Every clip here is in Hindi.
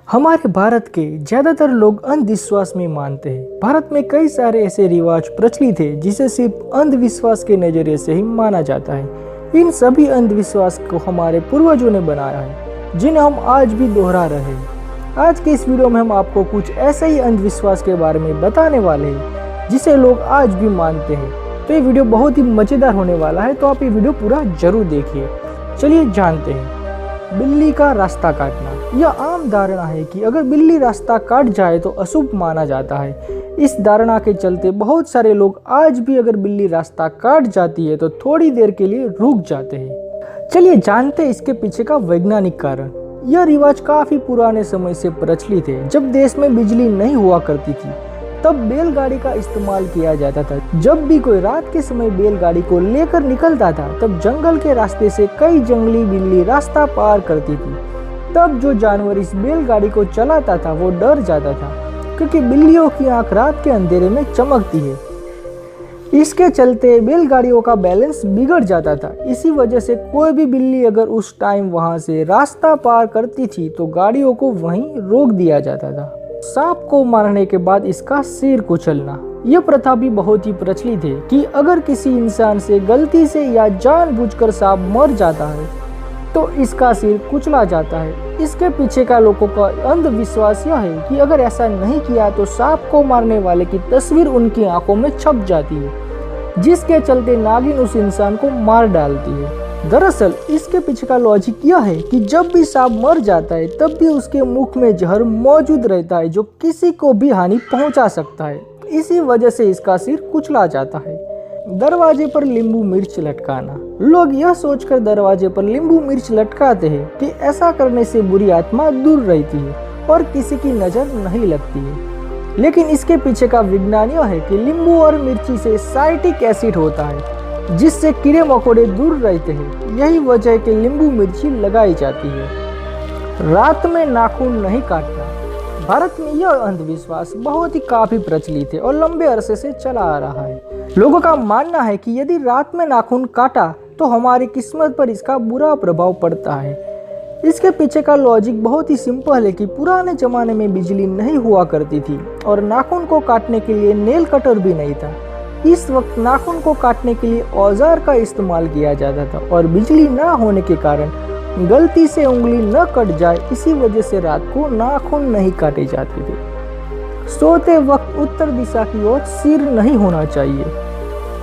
हमारे भारत के ज़्यादातर लोग अंधविश्वास में मानते हैं। भारत में कई सारे ऐसे रिवाज प्रचलित हैं जिसे सिर्फ अंधविश्वास के नज़रिए से ही माना जाता है। इन सभी अंधविश्वास को हमारे पूर्वजों ने बनाया है, जिन्हें हम आज भी दोहरा रहे हैं। आज के इस वीडियो में हम आपको कुछ ऐसे ही अंधविश्वास के बारे में बताने वाले हैं जिसे लोग आज भी मानते हैं। तो ये वीडियो बहुत ही मज़ेदार होने वाला है, तो आप ये वीडियो पूरा जरूर देखिए। चलिए जानते हैं। बिल्ली का रास्ता काटना। यह आम धारणा है कि अगर बिल्ली रास्ता काट जाए तो अशुभ माना जाता है। इस धारणा के चलते बहुत सारे लोग आज भी अगर बिल्ली रास्ता काट जाती है तो थोड़ी देर के लिए रुक जाते हैं। चलिए जानते हैं इसके पीछे का वैज्ञानिक कारण। यह रिवाज काफी पुराने समय से प्रचलित है। जब देश में बिजली नहीं हुआ करती थी तब बैलगाड़ी का इस्तेमाल किया जाता था। जब भी कोई रात के समय बैलगाड़ी को लेकर निकलता था तब जंगल के रास्ते से कई जंगली बिल्ली रास्ता पार करती थी। तब जो जानवर इस बैलगाड़ी को चलाता था वो डर जाता था, क्योंकि बिल्लियों की आंख रात के अंधेरे में चमकती है। इसके चलते बैलगाड़ियों का बैलेंस बिगड़ जाता था। इसी वजह से कोई भी बिल्ली अगर उस टाइम वहां से रास्ता पार करती थी तो गाड़ियों को वहीं रोक दिया जाता था। सांप को मारने के बाद इसका सिर कुचलना। यह प्रथा भी बहुत ही प्रचलित है कि अगर किसी इंसान से गलती से या जानबूझकर सांप मर जाता है तो इसका सिर कुचला जाता है। इसके पीछे का लोगों का अंधविश्वास यह है कि अगर ऐसा नहीं किया तो सांप को मारने वाले की तस्वीर उनकी आंखों में छप जाती है, जिसके चलते नागिन उस इंसान को मार डालती है। दरअसल इसके पीछे का लॉजिक यह है कि जब भी सांप मर जाता है तब भी उसके मुख में जहर मौजूद रहता है जो किसी को भी हानि पहुंचा सकता है। इसी वजह से इसका सिर कुचला जाता है। दरवाजे पर नींबू मिर्च लटकाना। लोग यह सोचकर दरवाजे पर नींबू मिर्च लटकाते हैं कि ऐसा करने से बुरी आत्मा दूर रहती है और किसी की नजर नहीं लगती है। लेकिन इसके पीछे का विज्ञान यह है कि नींबू और मिर्ची से साइट्रिक एसिड होता है जिससे कीड़े मकोड़े दूर रहते हैं। यही वजह है कि नींबू मिर्ची लगाई जाती है। रात में नाखून नहीं काटना। भारत में यह अंधविश्वास बहुत ही काफी प्रचलित है और लंबे अरसे से चला आ रहा है। लोगों का मानना है कि यदि रात में नाखून काटा तो हमारी किस्मत पर इसका बुरा प्रभाव पड़ता है। इसके पीछे का लॉजिक बहुत ही सिंपल है कि पुराने जमाने में बिजली नहीं हुआ करती थी और नाखून को काटने के लिए नेल कटर भी नहीं था। इस वक्त नाखून को काटने के लिए औजार का इस्तेमाल किया जाता था और बिजली ना होने के कारण गलती से उंगली न कट जाए, इसी वजह से रात को नाखून नहीं काटे जाते थे। सोते वक्त उत्तर दिशा की ओर सिर नहीं होना चाहिए।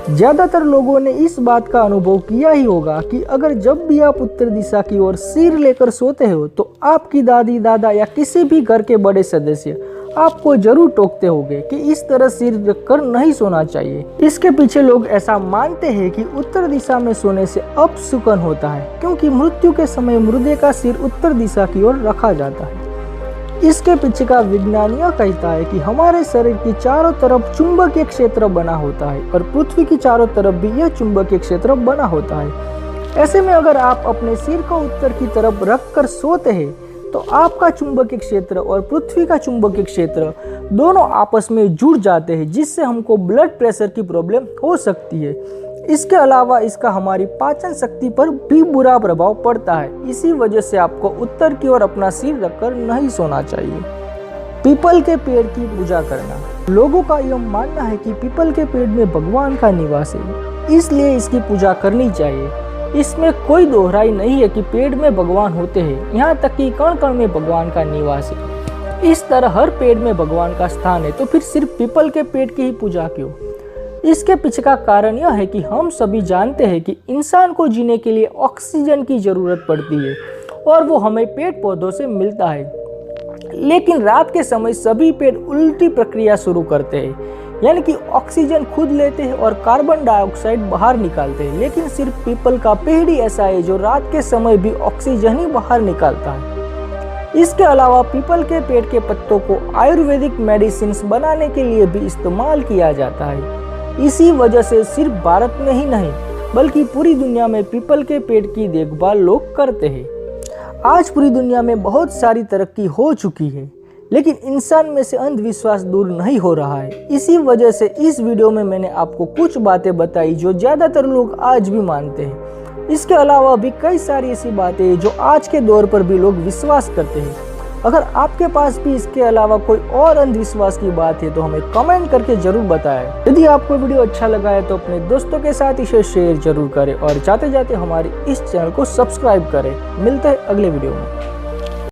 ज्यादातर लोगों ने इस बात का अनुभव किया ही होगा कि अगर जब भी आप उत्तर दिशा की ओर सिर लेकर सोते हो तो आपकी दादी दादा या किसी भी घर के बड़े सदस्य आपको जरूर टोकते होंगे कि इस तरह सिर रखकर नहीं सोना चाहिए। इसके पीछे लोग ऐसा मानते हैं कि उत्तर दिशा में सोने से अपशकुन होता है, क्योंकि मृत्यु के समय मुर्दे का सिर उत्तर दिशा की ओर रखा जाता है। इसके पीछे का विज्ञान यह कहता है कि हमारे शरीर की चारों तरफ चुंबकीय क्षेत्र बना होता है और पृथ्वी की चारों तरफ भी यह चुंबकीय क्षेत्र बना होता है। ऐसे में अगर आप अपने सिर को उत्तर की तरफ रखकर सोते हैं तो आपका चुंबकीय क्षेत्र और पृथ्वी का चुंबकीय क्षेत्र दोनों आपस में जुड़ जाते हैं, जिससे हमको ब्लड प्रेशर की प्रॉब्लम हो सकती है। इसके अलावा इसका हमारी पाचन शक्ति पर भी बुरा प्रभाव पड़ता है। इसी वजह से आपको उत्तर की ओर अपना सिर रखकर नहीं सोना चाहिए। पीपल के पेड़ की पूजा करना। लोगों का यह मानना है कि पीपल के पेड़ में भगवान का निवास है, इसलिए इसकी पूजा करनी चाहिए। इसमें कोई दोहराई नहीं है कि पेड़ में भगवान होते हैं, यहाँ तक कि कण कण में भगवान का निवास है। इस तरह हर पेड़ में भगवान का स्थान है, तो फिर सिर्फ पीपल के पेड़ की ही पूजा क्यों? इसके पीछे का कारण यह है कि हम सभी जानते हैं कि इंसान को जीने के लिए ऑक्सीजन की जरूरत पड़ती है और वो हमें पेड़ पौधों से मिलता है। लेकिन रात के समय सभी पेड़ उल्टी प्रक्रिया शुरू करते हैं, यानी कि ऑक्सीजन खुद लेते हैं और कार्बन डाइऑक्साइड बाहर निकालते हैं। लेकिन सिर्फ पीपल का पेड़ ही ऐसा है जो रात के समय भी ऑक्सीजन ही बाहर निकालता है। इसके अलावा पीपल के पेड़ के पत्तों को आयुर्वेदिक मेडिसिन बनाने के लिए भी इस्तेमाल किया जाता है। इसी वजह से सिर्फ भारत में ही नहीं बल्कि पूरी दुनिया में पीपल के पेड़ की देखभाल लोग करते हैं। आज पूरी दुनिया में बहुत सारी तरक्की हो चुकी है, लेकिन इंसान में से अंधविश्वास दूर नहीं हो रहा है। इसी वजह से इस वीडियो में मैंने आपको कुछ बातें बताई जो ज्यादातर लोग आज भी मानते हैं। इसके अलावा भी कई सारी ऐसी बातें जो आज के दौर पर भी लोग विश्वास करते हैं। अगर आपके पास भी इसके अलावा कोई और अंधविश्वास की बात है तो हमें कमेंट करके जरूर बताएं। यदि आपको वीडियो अच्छा लगा है तो अपने दोस्तों के साथ इसे शेयर जरूर करें और जाते जाते हमारे इस चैनल को सब्सक्राइब करें। मिलते हैं अगले वीडियो में।